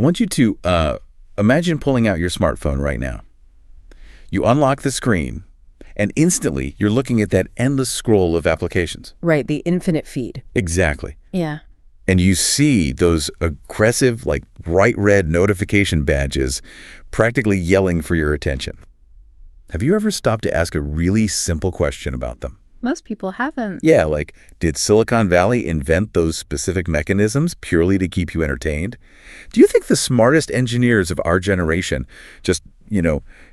want you to imagine pulling out your smartphone right now. You unlock the screen, and instantly you're looking at that endless scroll of applications. Right, the infinite feed. Exactly. Yeah. And you see those aggressive, like bright red notification badges practically yelling for your attention. Have you ever stopped to ask a really simple question about them? Most people haven't. Yeah, like, did Silicon Valley invent those specific mechanisms purely to keep you entertained? Do you think the smartest engineers of our generation just,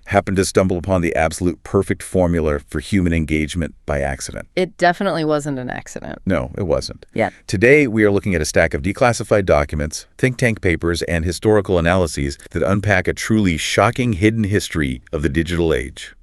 happened to stumble upon the absolute perfect formula for human engagement by accident? It definitely wasn't an accident. No, it wasn't. Yeah. Today, we are looking at a stack of declassified documents, think tank papers, and historical analyses that unpack a truly shocking hidden history of the digital age.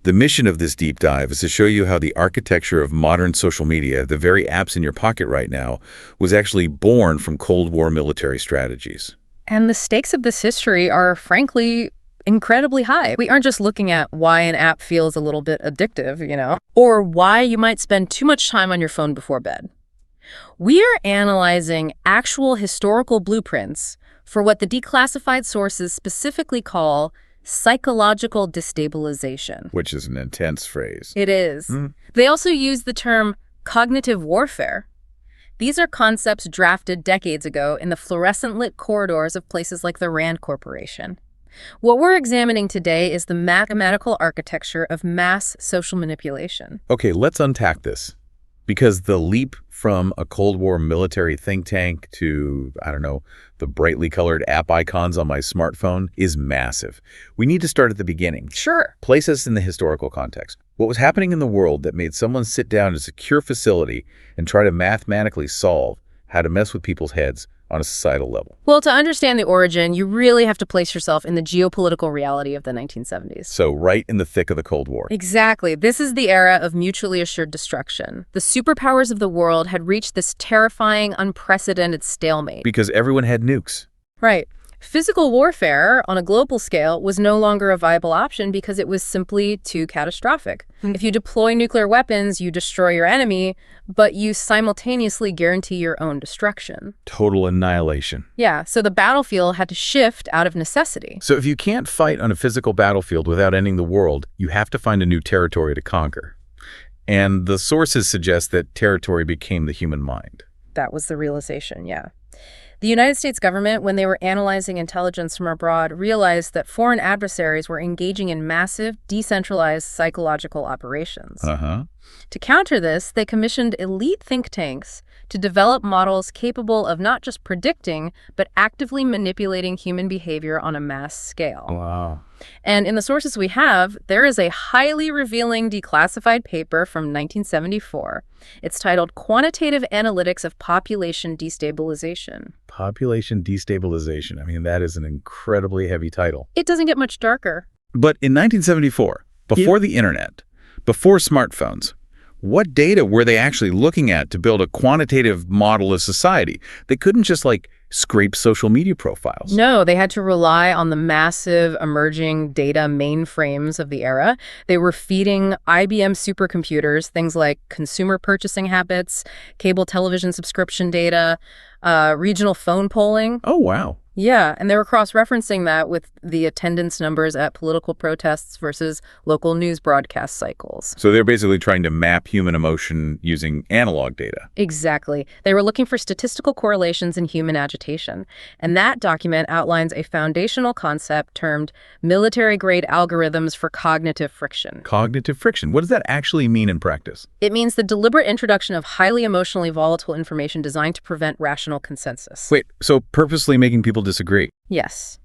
The mission of this deep dive is to show you how the architecture of modern social media, the very apps in your pocket right now, was actually born from Cold War military strategies. And the stakes of this history are, frankly, incredibly high. We aren't just looking at why an app feels a little bit addictive, or why you might spend too much time on your phone before bed. We are analyzing actual historical blueprints for what the declassified sources specifically call psychological destabilization. Which is an intense phrase. It is. They also use the term cognitive warfare. These are concepts drafted decades ago in the fluorescent-lit corridors of places like the Rand Corporation. What we're examining today is the mathematical architecture of mass social manipulation. Okay, let's unpack this. Because the leap from a Cold War military think tank to, the brightly colored app icons on my smartphone is massive. We need to start at the beginning. Sure. Place us in the historical context. What was happening in the world that made someone sit down in a secure facility and try to mathematically solve how to mess with people's heads on a societal level? Well, to understand the origin, you really have to place yourself in the geopolitical reality of the 1970s. So right in the thick of the Cold War. Exactly. This is the era of mutually assured destruction. The superpowers of the world had reached this terrifying, unprecedented stalemate. Because everyone had nukes. Right. Physical warfare on a global scale was no longer a viable option because it was simply too catastrophic. If you deploy nuclear weapons, you destroy your enemy, but you simultaneously guarantee your own destruction. Total annihilation. Yeah, so the battlefield had to shift out of necessity. So if you can't fight on a physical battlefield without ending the world, you have to find a new territory to conquer. And the sources suggest that territory became the human mind. That was the realization, yeah. The United States government, when they were analyzing intelligence from abroad, realized that foreign adversaries were engaging in massive, decentralized psychological operations. To counter this, they commissioned elite think tanks to develop models capable of not just predicting, but actively manipulating human behavior on a mass scale. Wow. And in the sources we have, there is a highly revealing declassified paper from 1974. It's titled Quantitative Analytics of Population Destabilization. Population Destabilization. I mean, that is an incredibly heavy title. It doesn't get much darker. But in 1974, before the internet, before smartphones, what data were they actually looking at to build a quantitative model of society? They couldn't just, scrape social media profiles. No, they had to rely on the massive emerging data mainframes of the era. They were feeding IBM supercomputers things like consumer purchasing habits, cable television subscription data, regional phone polling. Oh, wow. Yeah, and they were cross-referencing that with the attendance numbers at political protests versus local news broadcast cycles. So they're basically trying to map human emotion using analog data. Exactly. They were looking for statistical correlations in human agitation. And that document outlines a foundational concept termed military-grade algorithms for cognitive friction. Cognitive friction. What does that actually mean in practice? It means the deliberate introduction of highly emotionally volatile information designed to prevent rational consensus. Wait, so purposely making people disagree? Yes.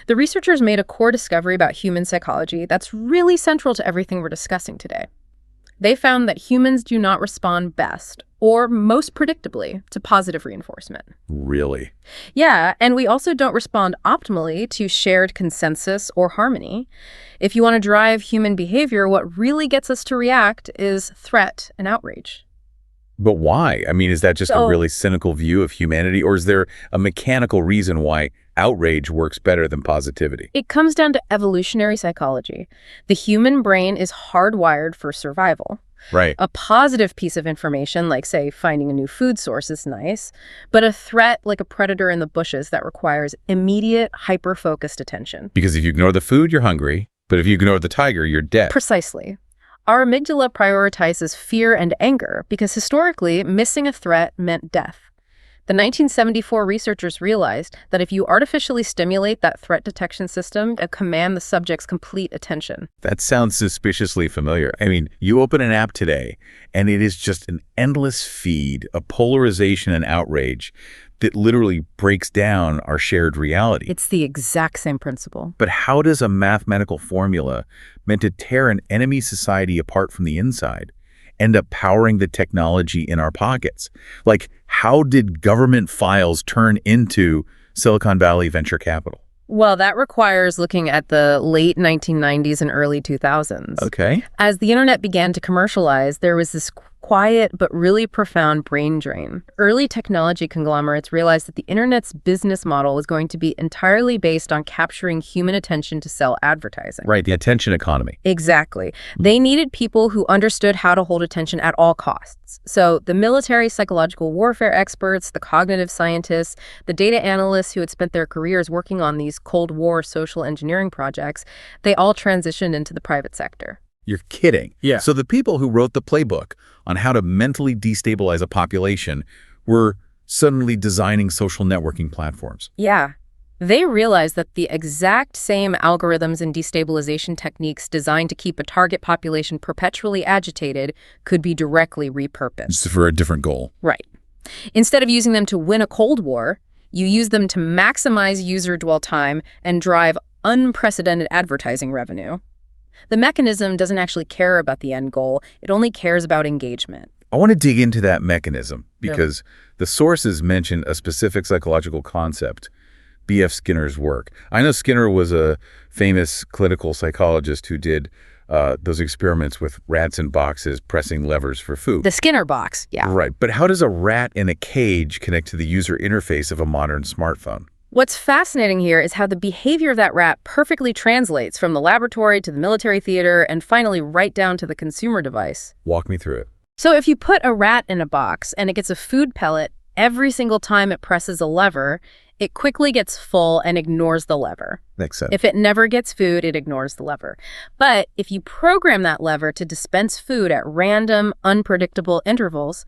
The researchers made a core discovery about human psychology that's really central to everything we're discussing today. They found that humans do not respond best, or most predictably, to positive reinforcement. Really? Yeah, and we also don't respond optimally to shared consensus or harmony. If you want to drive human behavior, what really gets us to react is threat and outrage. But why? I mean, is that just a really cynical view of humanity, or is there a mechanical reason why outrage works better than positivity? It comes down to evolutionary psychology. The human brain is hardwired for survival. Right. A positive piece of information, like, say, finding a new food source is nice, but a threat like a predator in the bushes that requires immediate, hyper-focused attention. Because if you ignore the food, you're hungry. But if you ignore the tiger, you're dead. Precisely. Our amygdala prioritizes fear and anger because historically, missing a threat meant death. The 1974 researchers realized that if you artificially stimulate that threat detection system, it command the subject's complete attention. That sounds suspiciously familiar. I mean, you open an app today, and it is just an endless feed of polarization and outrage that literally breaks down our shared reality. It's the exact same principle. But how does a mathematical formula meant to tear an enemy society apart from the inside end up powering the technology in our pockets? Like, how did government files turn into Silicon Valley venture capital? Well, that requires looking at the late 1990s and early 2000s. Okay. As the internet began to commercialize, there was this quiet but really profound brain drain. Early technology conglomerates realized that the internet's business model was going to be entirely based on capturing human attention to sell advertising. Right, the attention economy. Exactly. They needed people who understood how to hold attention at all costs. So the military psychological warfare experts, the cognitive scientists, the data analysts who had spent their careers working on these Cold War social engineering projects, they all transitioned into the private sector. You're kidding. Yeah. So the people who wrote the playbook on how to mentally destabilize a population were suddenly designing social networking platforms. Yeah. They realized that the exact same algorithms and destabilization techniques designed to keep a target population perpetually agitated could be directly repurposed. Just for a different goal. Right. Instead of using them to win a Cold War, you use them to maximize user dwell time and drive unprecedented advertising revenue. The mechanism doesn't actually care about the end goal. It only cares about engagement. I want to dig into that mechanism because the sources mention a specific psychological concept, B.F. Skinner's work. I know Skinner was a famous clinical psychologist who did those experiments with rats in boxes pressing levers for food. The Skinner box, yeah. Right, but how does a rat in a cage connect to the user interface of a modern smartphone? What's fascinating here is how the behavior of that rat perfectly translates from the laboratory to the military theater and finally right down to the consumer device. Walk me through it. So if you put a rat in a box and it gets a food pellet every single time it presses a lever, it quickly gets full and ignores the lever. Makes sense. If it never gets food, it ignores the lever. But if you program that lever to dispense food at random, unpredictable intervals,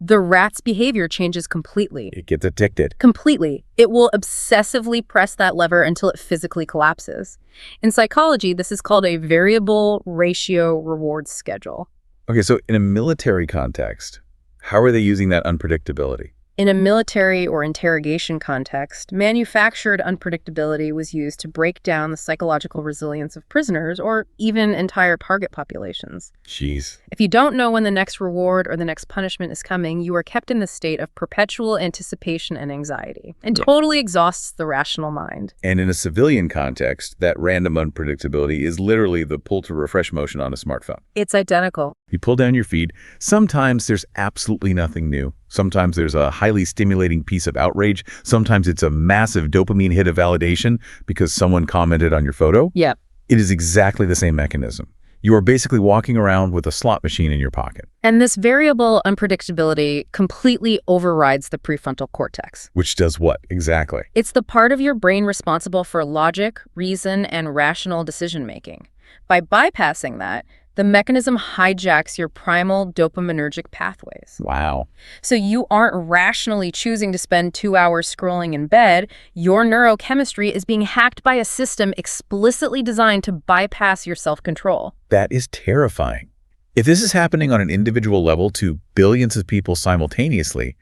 the rat's behavior changes completely. It gets addicted. Completely. It will obsessively press that lever until it physically collapses. In psychology, this is called a variable ratio reward schedule. Okay, so in a military context, how are they using that unpredictability? In a military or interrogation context, manufactured unpredictability was used to break down the psychological resilience of prisoners or even entire target populations. Jeez. If you don't know when the next reward or the next punishment is coming, you are kept in the state of perpetual anticipation and anxiety. It totally exhausts the rational mind. And in a civilian context, that random unpredictability is literally the pull to refresh motion on a smartphone. It's identical. You pull down your feed. Sometimes there's absolutely nothing new. Sometimes there's a highly stimulating piece of outrage. Sometimes it's a massive dopamine hit of validation because someone commented on your photo. Yep. It is exactly the same mechanism. You are basically walking around with a slot machine in your pocket. And this variable unpredictability completely overrides the prefrontal cortex. Which does what exactly? It's the part of your brain responsible for logic, reason, and rational decision-making. By bypassing that, the mechanism hijacks your primal dopaminergic pathways. Wow. So you aren't rationally choosing to spend 2 hours scrolling in bed. Your neurochemistry is being hacked by a system explicitly designed to bypass your self-control. That is terrifying. If this is happening on an individual level to billions of people simultaneously,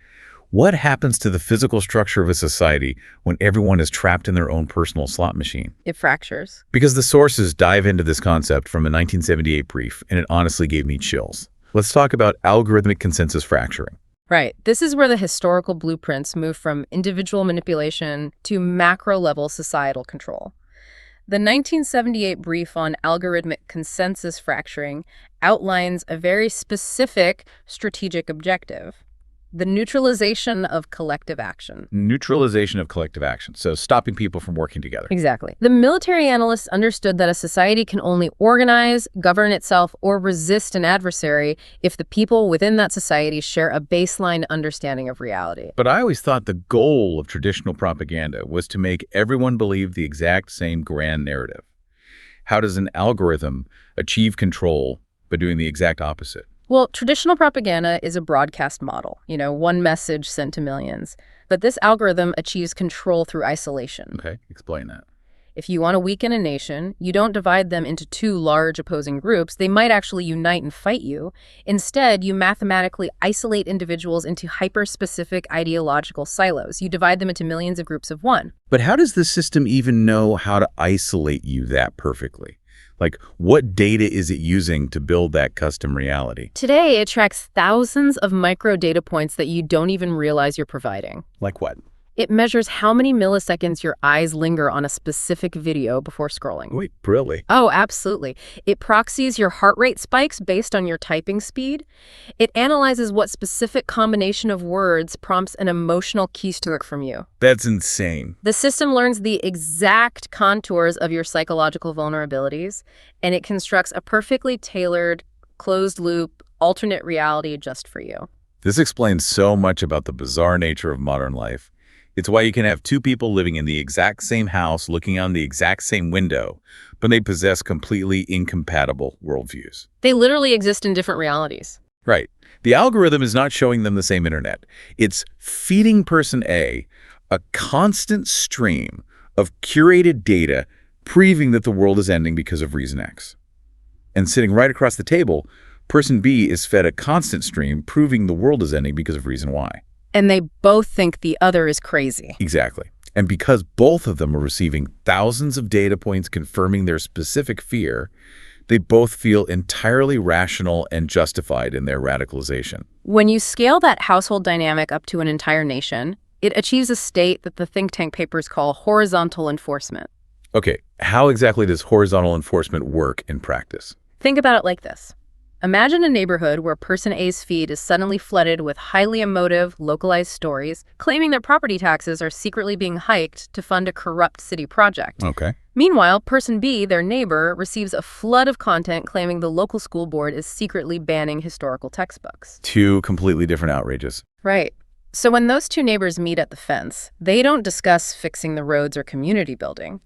what happens to the physical structure of a society when everyone is trapped in their own personal slot machine? It fractures. Because the sources dive into this concept from a 1978 brief, and it honestly gave me chills. Let's talk about algorithmic consensus fracturing. Right. This is where the historical blueprints move from individual manipulation to macro-level societal control. The 1978 brief on algorithmic consensus fracturing outlines a very specific strategic objective: the neutralization of collective action. Neutralization of collective action, so stopping people from working together. Exactly. The military analysts understood that a society can only organize, govern itself, or resist an adversary if the people within that society share a baseline understanding of reality. But I always thought the goal of traditional propaganda was to make everyone believe the exact same grand narrative. How does an algorithm achieve control by doing the exact opposite? Well, traditional propaganda is a broadcast model, one message sent to millions. But this algorithm achieves control through isolation. Okay, explain that. If you want to weaken a nation, you don't divide them into two large opposing groups. They might actually unite and fight you. Instead, you mathematically isolate individuals into hyper-specific ideological silos. You divide them into millions of groups of one. But how does the system even know how to isolate you that perfectly? Like, what data is it using to build that custom reality? Today, it tracks thousands of micro data points that you don't even realize you're providing. Like what? It measures how many milliseconds your eyes linger on a specific video before scrolling. Wait, really? Oh, absolutely. It proxies your heart rate spikes based on your typing speed. It analyzes what specific combination of words prompts an emotional keystroke from you. That's insane. The system learns the exact contours of your psychological vulnerabilities, and it constructs a perfectly tailored, closed-loop, alternate reality just for you. This explains so much about the bizarre nature of modern life. It's why you can have two people living in the exact same house, looking out the exact same window, but they possess completely incompatible worldviews. They literally exist in different realities. Right. The algorithm is not showing them the same internet. It's feeding person A a constant stream of curated data proving that the world is ending because of reason X. And sitting right across the table, person B is fed a constant stream proving the world is ending because of reason Y. And they both think the other is crazy. Exactly. And because both of them are receiving thousands of data points confirming their specific fear, they both feel entirely rational and justified in their radicalization. When you scale that household dynamic up to an entire nation, it achieves a state that the think tank papers call horizontal enforcement. Okay, how exactly does horizontal enforcement work in practice? Think about it like this. Imagine a neighborhood where person A's feed is suddenly flooded with highly emotive, localized stories claiming their property taxes are secretly being hiked to fund a corrupt city project. Okay. Meanwhile, person B, their neighbor, receives a flood of content claiming the local school board is secretly banning historical textbooks. Two completely different outrages. Right. So when those two neighbors meet at the fence, they don't discuss fixing the roads or community building.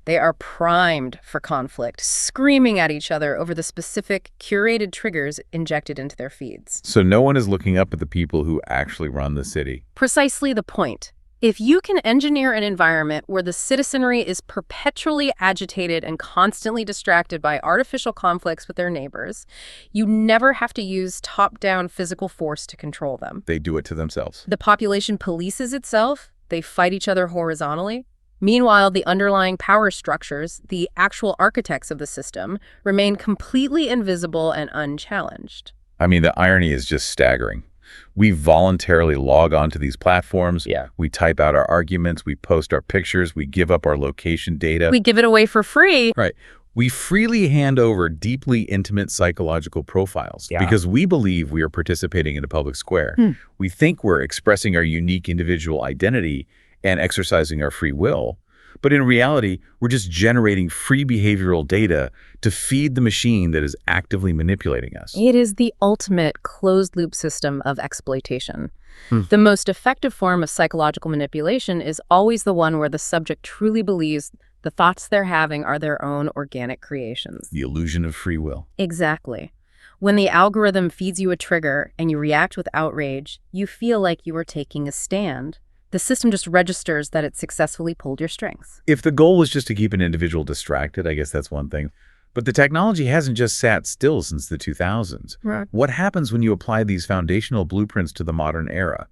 They are primed for conflict, screaming at each other over the specific, curated triggers injected into their feeds. So no one is looking up at the people who actually run the city. Precisely the point. If you can engineer an environment where the citizenry is perpetually agitated and constantly distracted by artificial conflicts with their neighbors, you never have to use top-down physical force to control them. They do it to themselves. The population polices itself. They fight each other horizontally. Meanwhile, the underlying power structures, the actual architects of the system, remain completely invisible and unchallenged. I mean, the irony is just staggering. We voluntarily log onto these platforms. Yeah. We type out our arguments. We post our pictures. We give up our location data. We give it away for free. Right. We freely hand over deeply intimate psychological profiles because we believe we are participating in a public square. We think we're expressing our unique individual identity and exercising our free will. But in reality, we're just generating free behavioral data to feed the machine that is actively manipulating us. It is the ultimate closed-loop system of exploitation. The most effective form of psychological manipulation is always the one where the subject truly believes the thoughts they're having are their own organic creations. The illusion of free will. Exactly. When the algorithm feeds you a trigger and you react with outrage, you feel like you are taking a stand. The system just registers that it successfully pulled your strings. If the goal was just to keep an individual distracted, I guess that's one thing. But the technology hasn't just sat still since the 2000s. Right. What happens when you apply these foundational blueprints to the modern era?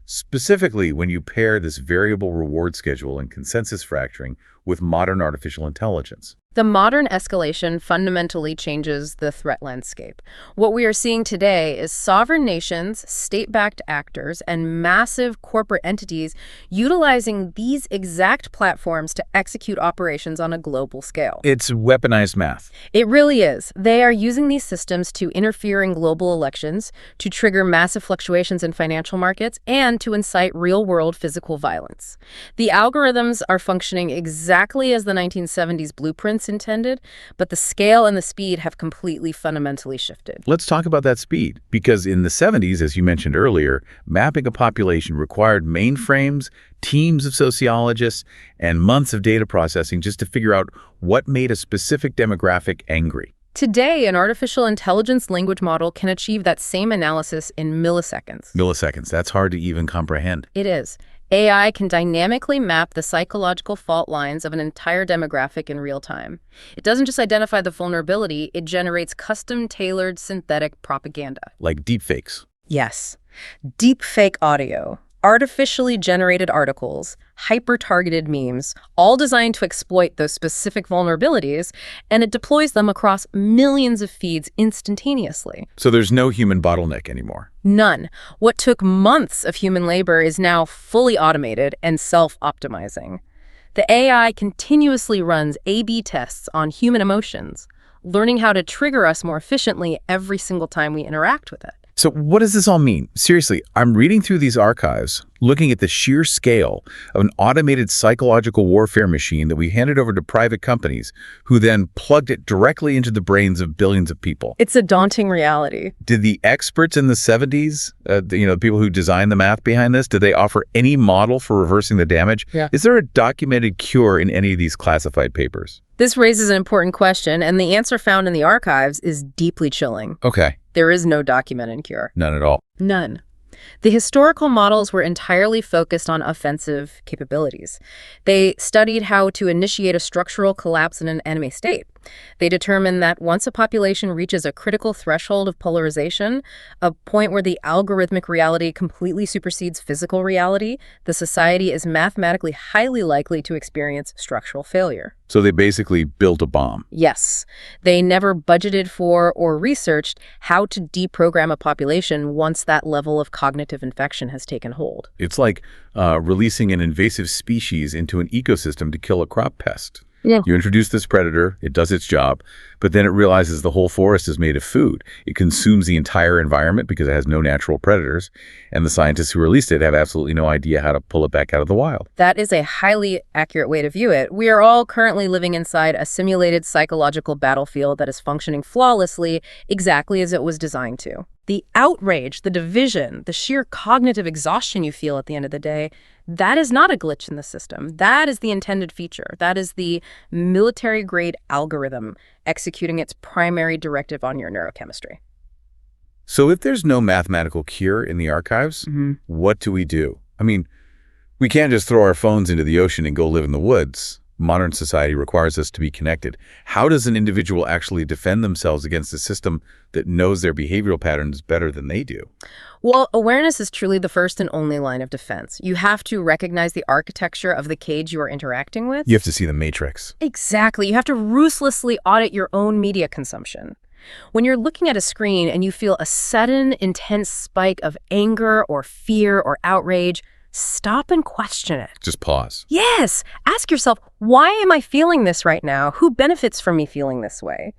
Specifically, when you pair this variable reward schedule and consensus fracturing with modern artificial intelligence. The modern escalation fundamentally changes the threat landscape. What we are seeing today is sovereign nations, state-backed actors, and massive corporate entities utilizing these exact platforms to execute operations on a global scale. It's weaponized math. It really is. They are using these systems to interfere in global elections, to trigger massive fluctuations in financial markets, and to incite real-world physical violence. The algorithms are functioning exactly as the 1970s blueprints intended, but the scale and the speed have completely fundamentally shifted. Let's talk about that speed, because in the 70s, as you mentioned earlier, mapping a population required mainframes, teams of sociologists, and months of data processing just to figure out what made a specific demographic angry. Today, an artificial intelligence language model can achieve that same analysis in milliseconds. Milliseconds, that's hard to even comprehend. It is. AI can dynamically map the psychological fault lines of an entire demographic in real time. It doesn't just identify the vulnerability, it generates custom-tailored synthetic propaganda. Like deepfakes. Yes. Deepfake audio, artificially generated articles, hyper-targeted memes, all designed to exploit those specific vulnerabilities, and it deploys them across millions of feeds instantaneously. So there's no human bottleneck anymore. None. What took months of human labor is now fully automated and self-optimizing. The AI continuously runs A/B tests on human emotions, learning how to trigger us more efficiently every single time we interact with it. So what does this all mean? Seriously, I'm reading through these archives, looking at the sheer scale of an automated psychological warfare machine that we handed over to private companies who then plugged it directly into the brains of billions of people. It's a daunting reality. Did the experts in the 70s, the people who designed the math behind this, did they offer any model for reversing the damage? Yeah. Is there a documented cure in any of these classified papers? This raises an important question, and the answer found in the archives is deeply chilling. Okay. There is no documented cure. None at all. None. The historical models were entirely focused on offensive capabilities. They studied how to initiate a structural collapse in an enemy state. They determined that once a population reaches a critical threshold of polarization, a point where the algorithmic reality completely supersedes physical reality, the society is mathematically highly likely to experience structural failure. So they basically built a bomb. Yes. They never budgeted for or researched how to deprogram a population once that level of cognitive infection has taken hold. It's like releasing an invasive species into an ecosystem to kill a crop pest. Yeah. You introduce this predator, it does its job, but then it realizes the whole forest is made of food. It consumes the entire environment because it has no natural predators, and the scientists who released it have absolutely no idea how to pull it back out of the wild. That is a highly accurate way to view it. We are all currently living inside a simulated psychological battlefield that is functioning flawlessly, exactly as it was designed to. The outrage, the division, the sheer cognitive exhaustion you feel at the end of the day, that is not a glitch in the system. That is the intended feature. That is the military-grade algorithm executing its primary directive on your neurochemistry. So if there's no mathematical cure in the archives, what do we do? I mean, we can't just throw our phones into the ocean and go live in the woods. Modern society requires us to be connected. How does an individual actually defend themselves against a system that knows their behavioral patterns better than they do? Well, awareness is truly the first and only line of defense. You have to recognize the architecture of the cage you are interacting with. You have to see the matrix. Exactly. You have to ruthlessly audit your own media consumption. When you're looking at a screen and you feel a sudden, intense spike of anger or fear or outrage, stop and question it. Just pause. Yes. Ask yourself, why am I feeling this right now? Who benefits from me feeling this way?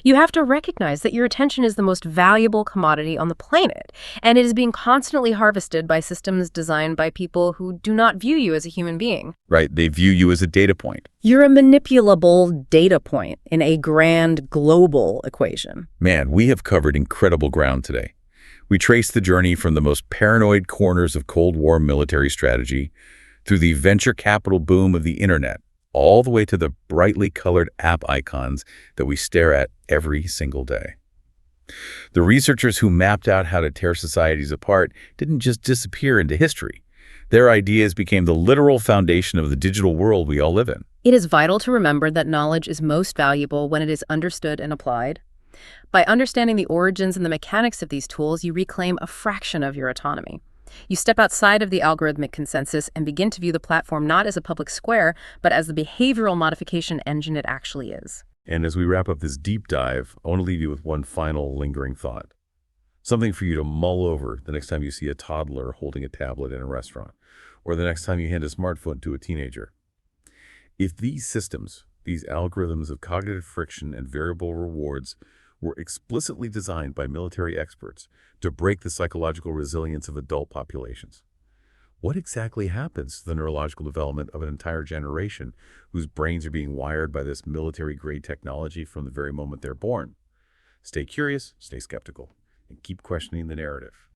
You have to recognize that your attention is the most valuable commodity on the planet, and it is being constantly harvested by systems designed by people who do not view you as a human being. Right. They view you as a data point. You're a manipulable data point in a grand global equation. Man, we have covered incredible ground today. We traced the journey from the most paranoid corners of Cold War military strategy through the venture capital boom of the internet, all the way to the brightly colored app icons that we stare at every single day. The researchers who mapped out how to tear societies apart didn't just disappear into history. Their ideas became the literal foundation of the digital world we all live in. It is vital to remember that knowledge is most valuable when it is understood and applied. By understanding the origins and the mechanics of these tools, you reclaim a fraction of your autonomy. You step outside of the algorithmic consensus and begin to view the platform not as a public square, but as the behavioral modification engine it actually is. And as we wrap up this deep dive, I want to leave you with one final lingering thought. Something for you to mull over the next time you see a toddler holding a tablet in a restaurant, or the next time you hand a smartphone to a teenager. If these systems, these algorithms of cognitive friction and variable rewards, were explicitly designed by military experts to break the psychological resilience of adult populations, what exactly happens to the neurological development of an entire generation whose brains are being wired by this military-grade technology from the very moment they're born? Stay curious, stay skeptical, and keep questioning the narrative.